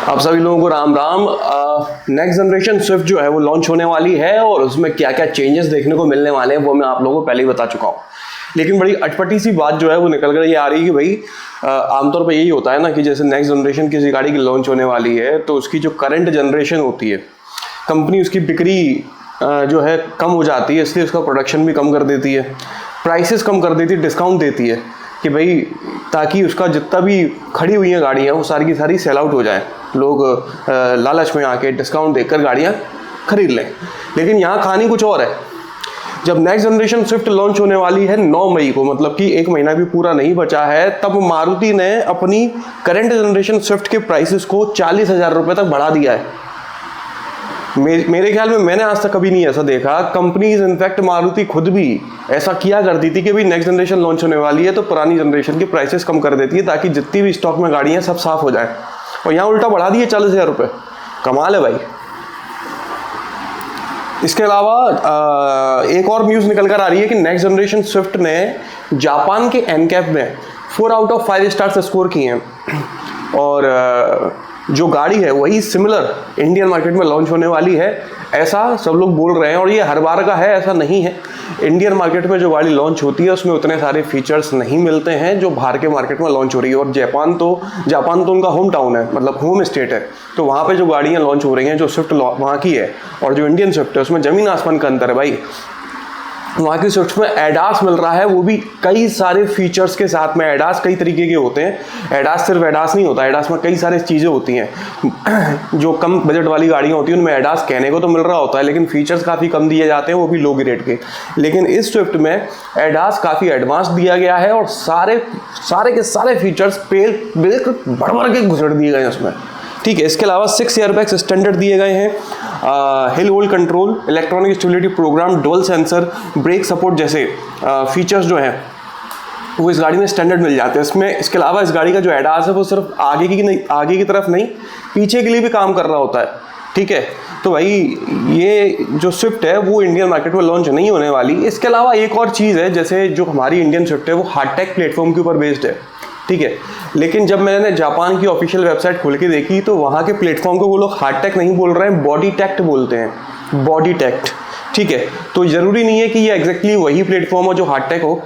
आप सभी लोगों को Ram Ram. Next generation Swift जो है वो लॉन्च होने वाली है और उसमें क्या क्या चेंजेस देखने को मिलने वाले हैं वो मैं आप लोगों को पहले ही बता चुका हूँ। लेकिन बड़ी अटपटी सी बात जो है वो निकल कर ये आ रही है कि भाई आमतौर पर यही होता है ना कि जैसे नेक्स्ट जनरेशन किसी गाड़ी की लॉन्च होने वाली है तो उसकी जो करंट जनरेशन होती है कंपनी उसकी बिक्री जो है कम हो जाती है, इसलिए उसका प्रोडक्शन भी कम कर देती है, प्राइसेस कम कर देती है, डिस्काउंट देती है कि भाई ताकि उसका जितना भी खड़ी हुई हैं गाड़ियाँ वो सारी की सारी सेल आउट हो जाए, लोग लालच में आके डिस्काउंट देकर गाड़ियाँ खरीद लें। लेकिन यहाँ कहानी कुछ और है। जब नेक्स्ट जनरेशन स्विफ्ट लॉन्च होने वाली है 9 मई को, मतलब कि एक महीना भी पूरा नहीं बचा है, तब मारुति ने अपनी करंट जनरेशन स्विफ्ट के प्राइसेस को 40,000 रुपये तक बढ़ा दिया है। मेरे ख्याल में मैंने आज तक कभी नहीं ऐसा देखा। कंपनीज इनफैक्ट मारुति खुद भी ऐसा किया करती थी कि भाई नेक्स्ट जनरेशन लॉन्च होने वाली है तो पुरानी जनरेशन के प्राइसेस कम कर देती है ताकि जितनी भी स्टॉक में गाड़ियां सब साफ हो जाए, और यहाँ उल्टा बढ़ा दिए 40,000 रुपये। कमाल है भाई। इसके अलावा एक और न्यूज़ निकल कर आ रही है कि नेक्स्ट जनरेशन स्विफ्ट ने जापान के एनकैप में 4 आउट ऑफ 5 स्टार्स स्कोर किए हैं, और जो गाड़ी है वही सिमिलर इंडियन मार्केट में लॉन्च होने वाली है, ऐसा सब लोग बोल रहे हैं। और ये हर बार का है, ऐसा नहीं है। इंडियन मार्केट में जो गाड़ी लॉन्च होती है उसमें उतने सारे फीचर्स नहीं मिलते हैं जो बाहर के मार्केट में लॉन्च हो रही है। और जापान तो उनका होम टाउन है, मतलब होम स्टेट है, तो वहाँ पे जो गाड़ियाँ लॉन्च हो रही हैं, जो स्विफ्ट वहाँ की है और जो इंडियन स्विफ्ट है उसमें ज़मीन आसमान का अंतर है भाई। वहाँ की स्विफ्ट में एडास मिल रहा है, वो भी कई सारे फीचर्स के साथ में। एडास कई तरीके के होते हैं, एडास सिर्फ एडास नहीं होता, एडास में कई सारी चीज़ें होती हैं। जो कम बजट वाली गाड़ियाँ होती हैं उनमें एडास कहने को तो मिल रहा होता है, लेकिन फीचर्स काफ़ी कम दिए जाते हैं, वो भी लो ग्रेड के। लेकिन इस स्विफ्ट में एडास काफ़ी एडवांस दिया गया है और सारे के सारे फीचर्स बिल्कुल बढ़ के घुसड़ दिए गए हैं उसमें। ठीक है। इसके अलावा 6 एयरबैग्स स्टैंडर्ड दिए गए हैं, hill hold control, electronic stability program, dual sensor, brake support जैसे फीचर्स जो हैं वो इस गाड़ी में स्टैंडर्ड मिल जाते हैं इसमें। इसके अलावा इस गाड़ी का जो एडास है वो सिर्फ आगे की तरफ नहीं, पीछे के लिए भी काम कर रहा होता है। ठीक है। तो भाई ये जो स्विफ्ट है वो इंडियन मार्केट में लॉन्च नहीं होने वाली। इसके अलावा एक और चीज़ है, जैसे जो हमारी इंडियन स्विफ्ट है वो हार्टेक प्लेटफॉर्म के ऊपर बेस्ड है। ठीक है। लेकिन जब मैंने जापान की ऑफिशियल वेबसाइट खोल के देखी तो वहाँ के प्लेटफॉर्म को वो लोग हार्टेक नहीं बोल रहे हैं, बॉडी टेक्ट बोलते हैं, बॉडी टेक्ट। ठीक है। तो ज़रूरी नहीं है कि ये एग्जैक्टली वही प्लेटफॉर्म हो जो हार्टेक हो।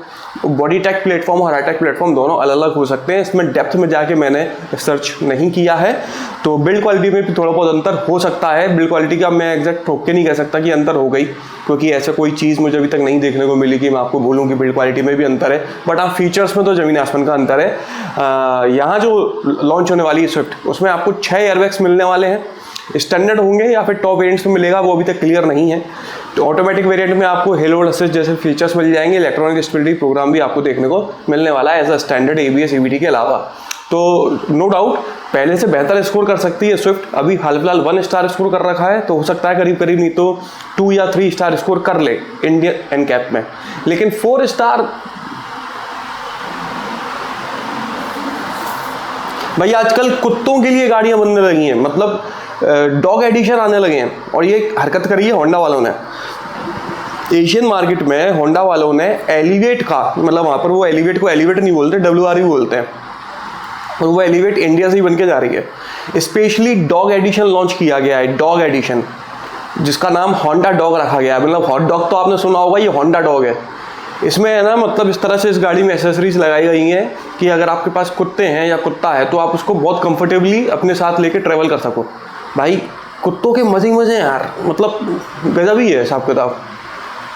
बॉडी टेक प्लेटफॉर्म और हार्टेक प्लेटफॉर्म दोनों अलग अलग हो सकते हैं। इसमें डेप्थ में जाके मैंने सर्च नहीं किया है, तो बिल्ड क्वालिटी में भी थोड़ा बहुत अंतर हो सकता है। बिल्ड क्वालिटी का मैं एग्जैक्ट ठोक के नहीं कह सकता कि अंतर हो गई, क्योंकि ऐसा कोई चीज़ मुझे अभी तक नहीं देखने को मिली कि मैं आपको बोलूँ कि बिल्ड क्वालिटी में भी अंतर है। बट हाँ, फीचर्स में तो ज़मीन आसमान का अंतर है। यहाँ जो लॉन्च होने वाली है स्विफ्ट, उसमें आपको 6 एयरबैग्स मिलने वाले हैं। स्टैंडर्ड होंगे या फिर टॉप वेरिएंट्स में मिलेगा वो अभी तक क्लियर नहीं है। तो ऑटोमेटिक वेरिएंट में आपको हिल होल्ड असिस्ट जैसे फीचर्स मिल जाएंगे, इलेक्ट्रॉनिक स्टेबिलिटी प्रोग्राम भी आपको देखने को मिलने वाला है as a standard ABS EBD के अलावा। तो नो डाउट पहले से बेहतर स्कोर कर सकती है स्विफ्ट। अभी हाल फिलहाल 1 स्टार स्कोर कर रखा है, तो हो सकता है करीब नहीं तो 2 या 3 स्टार स्कोर कर ले इंडियन एनकैप में। लेकिन 4 स्टार भाई, आजकल कुत्तों के लिए गाड़ियां बनने लगी हैं, मतलब डॉग एडिशन आने लगे हैं। और ये हरकत करी है होंडा वालों ने। एशियन मार्केट में होंडा वालों ने एलिवेट का, मतलब वहाँ पर वो एलिवेट को एलिवेट नहीं बोलते, WRV बोलते हैं, और वो एलिवेट इंडिया से ही बन के जा रही है। स्पेशली डॉग एडिशन लॉन्च किया गया है, डॉग एडिशन, जिसका नाम होंडा डॉग रखा गया है। मतलब हॉट डॉग तो आपने सुना होगा, ये होंडा डॉग है। इसमें है ना, मतलब इस तरह से इस गाड़ी में एसेसरीज लगाई गई हैं कि अगर आपके पास कुत्ते हैं या कुत्ता है तो आप उसको बहुत कंफर्टेबली अपने साथ लेके ट्रैवल कर सको। भाई कुत्तों के मज़े हैं यार, मतलब गजब ही है हिसाब किताब।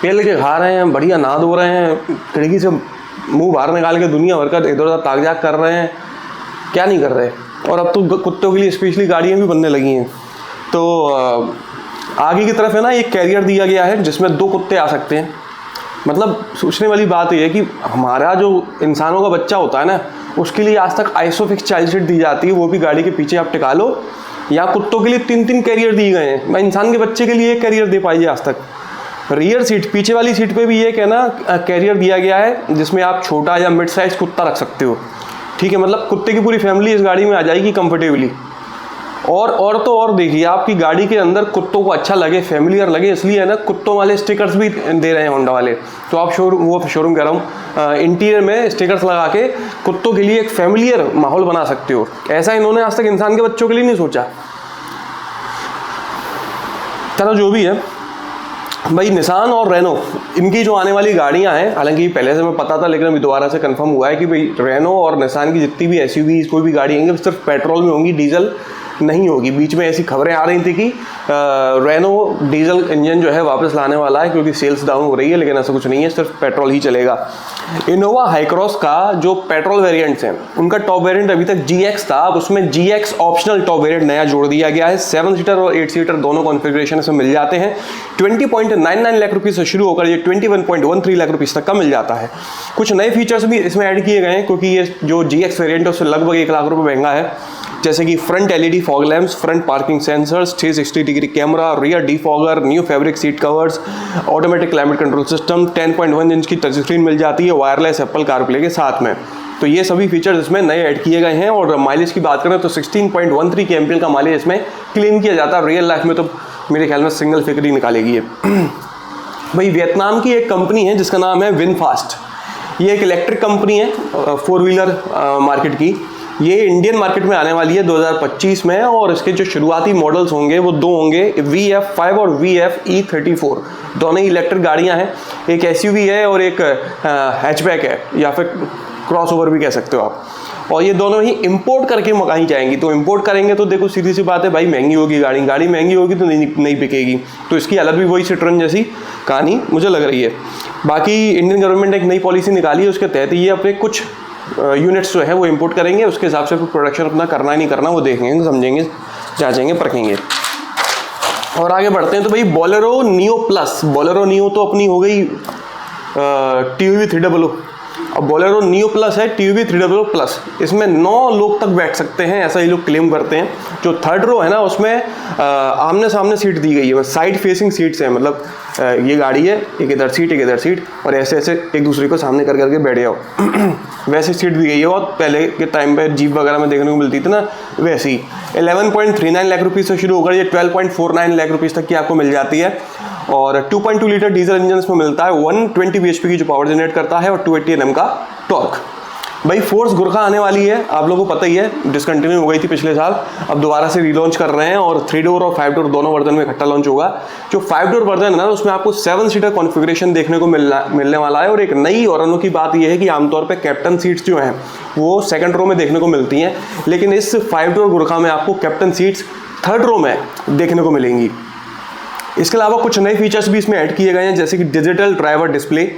पेल के खा रहे हैं, बढ़िया नहा धो रहे हैं, खिड़की से मुंह बाहर निकाल के दुनिया भर का इधर उधर ताक-झाक कर रहे हैं, क्या नहीं कर रहे। और अब तो कुत्तों के लिए स्पेशली गाड़ियाँ भी बनने लगी हैं। तो आगे की तरफ है ना एक कैरियर दिया गया है जिसमें 2 कुत्ते आ सकते हैं। मतलब सोचने वाली बात यह है कि हमारा जो इंसानों का बच्चा होता है ना, उसके लिए आज तक आइसोफिक्स चाइल्ड सीट दी जाती है, वो भी गाड़ी के पीछे आप टिका लो। यहाँ कुत्तों के लिए 3-3 कैरियर दिए गए हैं। मैं इंसान के बच्चे के लिए एक कैरियर दे पाई है आज तक। रियर सीट, पीछे वाली सीट पे भी एक है ना कैरियर दिया गया है जिसमें आप छोटा या मिड साइज कुत्ता रख सकते हो। ठीक है। मतलब कुत्ते की पूरी फैमिली इस गाड़ी में आ जाएगी कंफर्टेबली। और तो और देखिए, आपकी गाड़ी के अंदर कुत्तों को अच्छा लगे, फैमिलियर लगे, इसलिए है ना कुत्तों वाले स्टिकर्स भी दे रहे हैं होंडा वाले। तो आप शोरूम कह रहा हूँ, इंटीरियर में स्टिकर्स लगा के कुत्तों के लिए एक फैमिलियर माहौल बना सकते हो। ऐसा इन्होंने आज तक इंसान के बच्चों के लिए नहीं सोचा। चलो जो भी है भाई, निसान और रेनो इनकी जो आने वाली गाड़ियां हैं, हालांकि पहले से मैं पता था लेकिन अभी दोबारा से कंफर्म हुआ है कि भाई रेनो और निसान की जितनी भी एसयूवीज कोई भी गाड़ी होंगी सिर्फ पेट्रोल में होंगी, डीजल नहीं होगी। बीच में ऐसी खबरें आ रही थी कि रेनो डीजल इंजन जो है वापस लाने वाला है क्योंकि सेल्स डाउन हो रही है, लेकिन ऐसा कुछ नहीं है, सिर्फ पेट्रोल ही चलेगा। इनोवा हाईक्रॉस का जो पेट्रोल वेरिएंट्स हैं उनका टॉप वेरिएंट अभी तक GX था, अब उसमें GX ऑप्शनल टॉप वेरिएंट नया जोड़ दिया गया है। 7 सीटर और 8 सीटर दोनों कॉन्फ़िगरेशन इसमें मिल जाते हैं। 20.99 लाख रुपये से शुरू होकर ये 21.13 लाख रुपये तक का मिल जाता है। कुछ नए फीचर्स भी इसमें ऐड किए गए हैं क्योंकि ये जो GX वेरिएंट है उससे लगभग 1 लाख रुपये महंगा है, जैसे कि front LED fog lamps, front parking sensors, 360 degree camera, rear defogger, new fabric seat covers, automatic climate control system, 10.1 inch की टच स्क्रीन मिल जाती है वायरलेस एप्पल कारप्ले के साथ में। तो ये सभी फीचर्स इसमें नए ऐड किए गए हैं। और माइलेज की बात करें तो 16.13 के एमपीएल का माइलेज इसमें क्लेम किया जाता है। रियल लाइफ में तो मेरे ख्याल में सिंगल फिगर ही निकालेगी ये। भाई वियतनाम की एक कंपनी है जिसका नाम है विनफास्ट। ये एक इलेक्ट्रिक कंपनी है 4 व्हीलर मार्केट की। ये इंडियन मार्केट में आने वाली है 2025 में और इसके जो शुरुआती मॉडल्स होंगे वो 2 होंगे, VF5 और VF-E34। दोनों ही इलेक्ट्रिक गाड़ियां हैं, एक SUV है और एक हैचबैक है या फिर क्रॉसओवर भी कह सकते हो आप। और ये दोनों ही इंपोर्ट करके मंगाई जाएंगी। तो इंपोर्ट करेंगे तो देखो सीधी सी बात है भाई, महंगी होगी गाड़ी महंगी होगी तो नहीं बिकेगी। तो इसकी हालत भी वही सिट्रोन जैसी कहानी मुझे लग रही है। बाकी इंडियन गवर्नमेंट ने एक नई पॉलिसी निकाली है, उसके तहत ये अपने कुछ यूनिट्स जो है वो इंपोर्ट करेंगे, उसके हिसाब से प्रोडक्शन अपना करना ही नहीं करना वो देखेंगे, समझेंगे, जांचेंगे, परखेंगे। और आगे बढ़ते हैं तो भाई Bolero neo plus. Bolero neo तो अपनी हो गई TUV 300। अब बोलेरो नियो प्लस है TUV 300 प्लस। इसमें 9 लोग तक बैठ सकते हैं, ऐसा ये लोग क्लेम करते हैं। जो थर्ड रो है ना उसमें आमने सामने सीट दी गई है, साइड फेसिंग सीट्स हैं। मतलब ये गाड़ी है, एक इधर सीट एक इधर सीट, और ऐसे ऐसे एक दूसरे को सामने कर करके बैठ जाओ वैसे सीट दी गई है। और पहले के टाइम पे जीप वगैरह में देखने को मिलती थी ना वैसी। 11.39 लाख रुपये से शुरू होकर ये 12.49 लाख रुपये तक की आपको मिल जाती है। और 2.2 लीटर डीजल इंजन इसमें मिलता है, 120 bhp की जो पावर जनरेट करता है और 280 Nm का टॉर्क। भाई फोर्स गुरखा आने वाली है, आप लोगों को पता ही है, डिसकंटिन्यू हो गई थी पिछले साल, अब दोबारा से रीलॉन्च कर रहे हैं और 3 डोर और 5 डोर दोनों वर्जन में इकट्ठा लॉन्च होगा। जो 5 डोर वर्जन है ना उसमें आपको 7 सीटर कॉन्फ़िगरेशन देखने को मिलने वाला है। और एक नई और अनोखी बात यह है कि आमतौर पर कैप्टन सीट्स जो हैं वो 2nd रो में देखने को मिलती हैं, लेकिन इस 5 डोर गुरखा में आपको कैप्टन सीट्स 3rd रो में देखने को मिलेंगी। इसके अलावा कुछ नए फीचर्स भी इसमें ऐड किए गए हैं, जैसे कि digital driver display,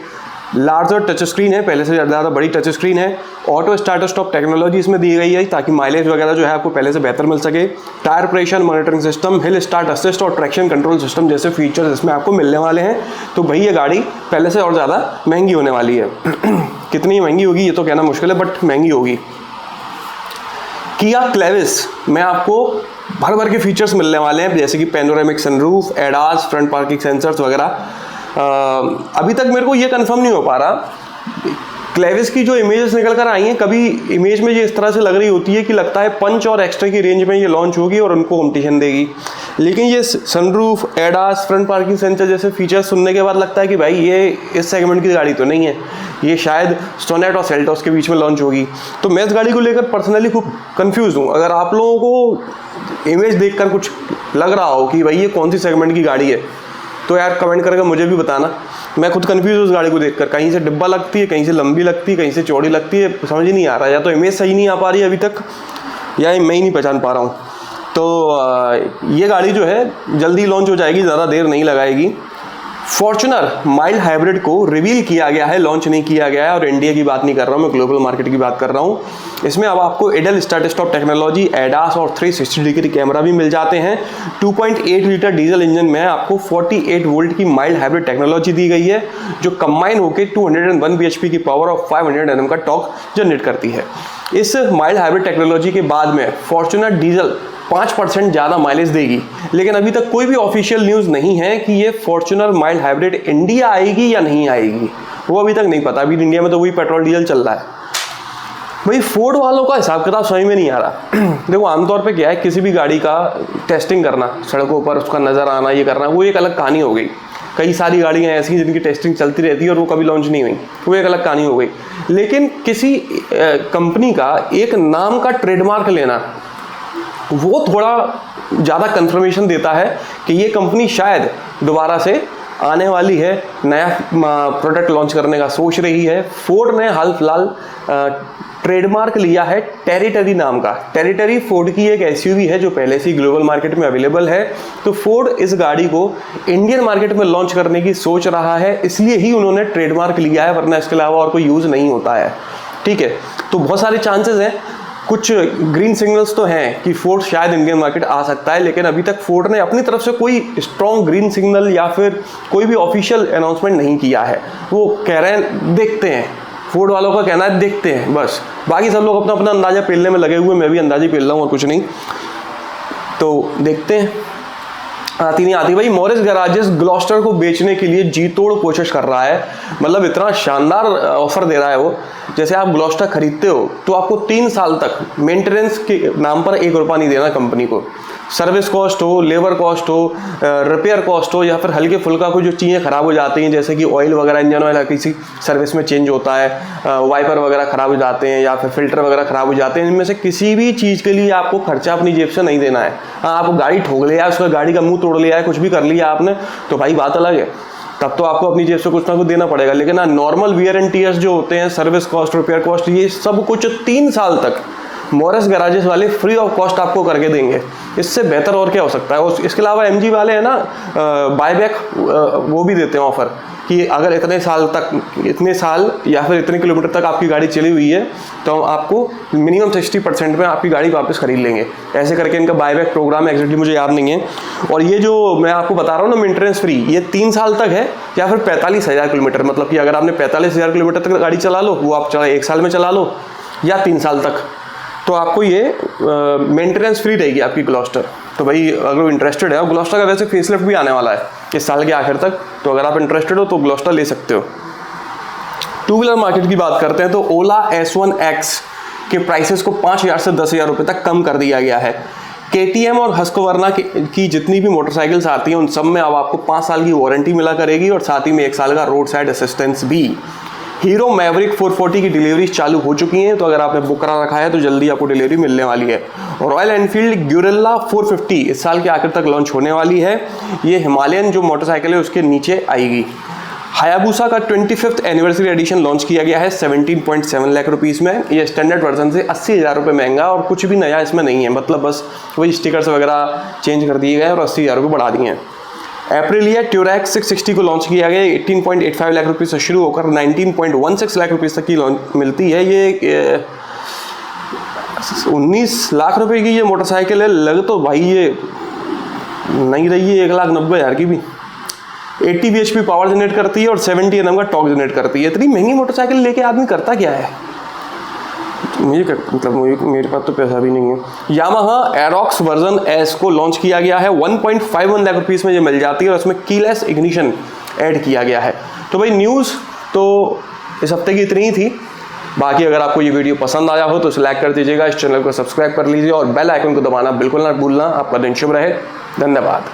larger touch screen है, पहले से ज़्यादा बड़ी टच स्क्रीन है, ऑटो स्टार्ट स्टॉप टेक्नोलॉजी इसमें दी गई है ताकि माइलेज वगैरह जो है आपको पहले से बेहतर मिल सके, tyre pressure monitoring system, hill start assist और ट्रैक्शन कंट्रोल सिस्टम जैसे फीचर्स इसमें आपको मिलने वाले हैं। तो भाई ये गाड़ी पहले से और ज़्यादा महंगी होने वाली है कितनी महंगी होगी ये तो कहना मुश्किल है, बट महंगी होगी। किया क्लेविस में आपको भर भर के फीचर्स मिलने वाले हैं, जैसे कि panoramic sunroof, ADAS, front parking sensors वगैरह। अभी तक मेरे को ये कंफर्म नहीं हो पा रहा, क्लेविस की जो इमेजेस निकल कर आई हैं, कभी इमेज में ये इस तरह से लग रही होती है कि लगता है पंच और एक्स्ट्रा की रेंज में ये लॉन्च होगी और उनको कॉम्पिटिशन देगी, लेकिन ये sunroof, ADAS, front parking sensor जैसे फीचर्स सुनने के बाद लगता है कि भाई ये इस सेगमेंट की गाड़ी तो नहीं है, ये शायद सोनेट और सेल्टोस के बीच में लॉन्च होगी। तो मैं इस गाड़ी को लेकर पर्सनली खूब कंफ्यूज हूँ। अगर आप लोगों को इमेज देखकर कुछ लग रहा हो कि भाई ये कौन सी सेगमेंट की गाड़ी है तो यार कमेंट करके मुझे भी बताना। मैं खुद कंफ्यूज हूँ उस गाड़ी को देखकर, कहीं से डिब्बा लगती है, कहीं से लंबी लगती है, कहीं से चौड़ी लगती है, समझ ही नहीं आ रहा है, या तो इमेज सही नहीं आ पा रही है अभी तक या मैं ही नहीं पहचान पा रहा हूँ। तो ये गाड़ी जो है जल्दी लॉन्च हो जाएगी, ज़्यादा देर नहीं लगाएगी। फॉर्च्यूनर माइल्ड हाइब्रिड को रिवील किया गया है, लॉन्च नहीं किया गया है, और इंडिया की बात नहीं कर रहा हूँ मैं, ग्लोबल मार्केट की बात कर रहा हूँ। इसमें अब आपको एडल स्टार्ट स्टॉप टेक्नोलॉजी, एडास और 360 डिग्री कैमरा भी मिल जाते हैं। 2.8 लीटर डीजल इंजन में आपको 48 वोल्ट की माइल्ड हाइब्रिड टेक्नोलॉजी दी गई है, जो कंबाइन होकर 201 bhp की पावर और 500 Nm का टॉर्क जनरेट करती है। इस माइल्ड हाइब्रिड टेक्नोलॉजी के बाद में फॉर्च्यूनर डीजल 5% ज़्यादा माइलेज देगी, लेकिन अभी तक कोई भी ऑफिशियल न्यूज़ नहीं है कि ये फॉर्च्यूनर माइल्ड हाइब्रिड इंडिया आएगी या नहीं आएगी, वो अभी तक नहीं पता। अभी इंडिया में तो वही पेट्रोल डीजल चल रहा है। भाई फोर्ड वालों का हिसाब किताब समझ में नहीं आ रहा। देखो आमतौर पे क्या है, किसी भी गाड़ी का टेस्टिंग करना, सड़कों पर उसका नज़र आना, ये करना, वो एक अलग कहानी हो गई। कई सारी गाड़ियाँ ऐसी हैं जिनकी टेस्टिंग चलती रहती है और वो कभी लॉन्च नहीं हुई, वो एक अलग कहानी हो गई। लेकिन किसी कंपनी का एक नाम का ट्रेडमार्क लेना, वो थोड़ा ज़्यादा कंफर्मेशन देता है कि ये कंपनी शायद दोबारा से आने वाली है, नया प्रोडक्ट लॉन्च करने का सोच रही है। फोर्ड ने हाल फिलहाल ट्रेडमार्क लिया है टेरिटरी नाम का। टेरिटरी फोर्ड की एक एसयूवी है जो पहले से ही ग्लोबल मार्केट में अवेलेबल है। तो फोर्ड इस गाड़ी को इंडियन मार्केट में लॉन्च करने की सोच रहा है, इसलिए ही उन्होंने ट्रेडमार्क लिया है, वरना इसके अलावा और कोई यूज़ नहीं होता है। ठीक है, तो बहुत सारे चांसेस हैं, कुछ ग्रीन सिग्नल्स तो हैं कि फोर्ड शायद इंडियन मार्केट आ सकता है, लेकिन अभी तक फोर्ड ने अपनी तरफ से कोई स्ट्रॉन्ग ग्रीन सिग्नल या फिर कोई भी ऑफिशियल अनाउंसमेंट नहीं किया है। वो कह रहे हैं देखते हैं, फोर्ड वालों का कहना है देखते हैं बस। बाकी सब लोग अपना अपना अंदाजा पेलने में लगे हुए, मैं भी अंदाजे पेल रहा हूँ और कुछ नहीं, तो देखते हैं आती नहीं आती। भाई मॉरिस गैराजेस ग्लॉस्टर को बेचने के लिए जी तोड़ कोशिश कर रहा है, मतलब इतना शानदार ऑफर दे रहा है वो। जैसे आप ग्लॉस्टर खरीदते हो तो आपको 3 साल तक मेंटेनेंस के नाम पर 1 रुपया नहीं देना कंपनी को। सर्विस कॉस्ट हो, लेबर कॉस्ट हो, रिपेयर कॉस्ट हो, या फिर हल्के फुल्का कोई जो चीज़ें ख़राब हो जाती हैं, जैसे कि ऑयल वगैरह, इंजन ऑयल किसी सर्विस में चेंज होता है, वाइपर वगैरह ख़राब हो जाते हैं या फिर फिल्टर वगैरह ख़राब हो जाते हैं, इनमें से किसी भी चीज़ के लिए आपको खर्चा अपनी जेब से नहीं देना है। हाँ, आप गाड़ी ठोक लिया, उसका गाड़ी का मुंह तोड़ लिया है, कुछ भी कर लिया आपने, तो भाई बात अलग है, तब तो आपको अपनी जेब से कुछ ना कुछ देना पड़ेगा। लेकिन नॉर्मल वियर एंड टीयर्स जो होते हैं, सर्विस कॉस्ट, रिपेयर कॉस्ट, ये सब कुछ 3 साल तक मॉरिस गैराजेस वाले फ्री ऑफ कॉस्ट आपको करके देंगे। इससे बेहतर और क्या हो सकता है। इसके अलावा एमजी वाले हैं ना, बायबैक वो भी देते हैं ऑफर कि अगर इतने साल या फिर इतने किलोमीटर तक आपकी गाड़ी चली हुई है तो हम आपको मिनिमम 60% में आपकी गाड़ी वापस खरीद लेंगे। ऐसे करके इनका बायबैक प्रोग्राम एग्जैक्टली मुझे याद नहीं है। और ये जो मैं आपको बता रहा हूँ ना मेंटेनेंस फ्री, ये 3 साल तक है या फिर 45,000 किलोमीटर, मतलब कि अगर आपने 45,000 किलोमीटर तक गाड़ी चला लो, वो आप 1 साल में चला लो या 3 साल तक, तो आपको ये मेंटेनेंस फ्री रहेगी आपकी ग्लॉस्टर। तो भाई अगर इंटरेस्टेड है, और ग्लॉस्टर का वैसे फेसलिफ्ट भी आने वाला है इस साल के आखिर तक, तो अगर आप इंटरेस्टेड हो तो ग्लॉस्टर ले सकते हो। 2 व्हीलर मार्केट की बात करते हैं तो ओला S1X के प्राइसेस को 5,000 से 10,000 रुपये तक कम कर दिया गया है। KTM और हस्कवर्ना की जितनी भी मोटरसाइकिल्स आती हैं उन सब में अब आपको 5 साल की वारंटी मिला करेगी और साथ ही में 1 साल का रोड साइड असिस्टेंस भी। हीरो मैवरिक 440 की डिलीवरी चालू हो चुकी हैं, तो अगर आपने बुक करा रखा है तो जल्दी आपको डिलीवरी मिलने वाली है। रॉयल एनफील्ड ग्यूरेला 450 इस साल के आखिर तक लॉन्च होने वाली है। ये हिमालयन जो मोटरसाइकिल है उसके नीचे आएगी। हायाबुसा का 25th एनिवर्सरी एडिशन लॉन्च किया गया है 17.7 लाख रुपीज़ में। ये स्टैंडर्ड वर्जन से 80,000 रुपये महंगा और कुछ भी नया इसमें नहीं है, मतलब बस वही स्टिकर्स वगैरह चेंज कर दिए गए और 80,000 रुपये बढ़ा दिए हैं। एप्रिलिया ट्यूरैक्स 660 को लॉन्च किया गया। 18.85 लाख रुपये से शुरू होकर 19.16 लाख रुपये तक की मिलती है। ये 19 लाख रुपए की ये मोटरसाइकिल है। लग तो भाई ये नहीं रही है 1,90,000 की भी। 80 bhp पावर जनरेट करती है और 70 Nm का टॉर्क जनरेट करती है। इतनी महंगी मोटरसाइकिल लेके आदमी करता क्या है? मेरे पास तो पैसा भी नहीं है। यामाहा एरोक्स वर्जन एस को लॉन्च किया गया है। 1.51 लाख रुपीस में ये मिल जाती है और उसमें कीलेस इग्निशन ऐड किया गया है। तो भाई न्यूज़ तो इस हफ्ते की इतनी ही थी। बाकी अगर आपको ये वीडियो पसंद आया हो तो इसे लाइक कर दीजिएगा, इस चैनल को सब्सक्राइब कर लीजिए और बेल आइकन को दबाना बिल्कुल ना भूलना। आपका दिन शुभ रहे। धन्यवाद।